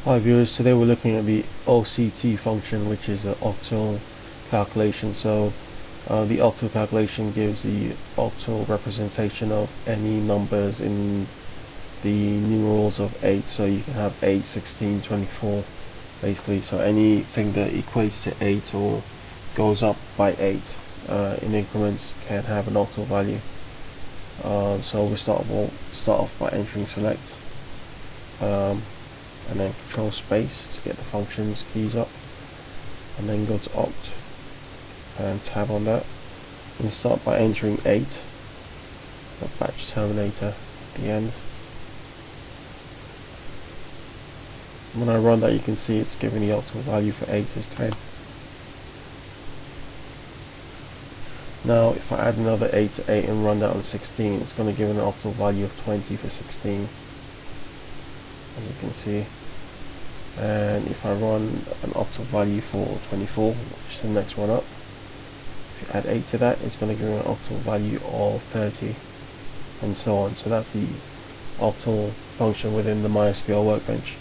Hi viewers, today we're looking at the OCT function, which is an octal calculation. So the octal calculation gives the octal representation of any numbers in the numerals of 8. So you can have 8, 16, 24 basically. So anything that equates to 8 or goes up by 8 in increments can have an octal value. So we'll start off by entering select. And then control space to get the functions keys up, and then go to oct and tab on that, and start by entering 8, the batch terminator at the end. When I run that, you can see it's giving the octal value for 8 is 10. Now if I add another 8 to 8 and run that on 16, it's going to give an octal value of 20 for 16, as you can see. And if I run an octal value for 24, which is the next one up, if you add 8 to that, it's going to give an octal value of 30, and so on. So that's the octal function within the MySQL workbench.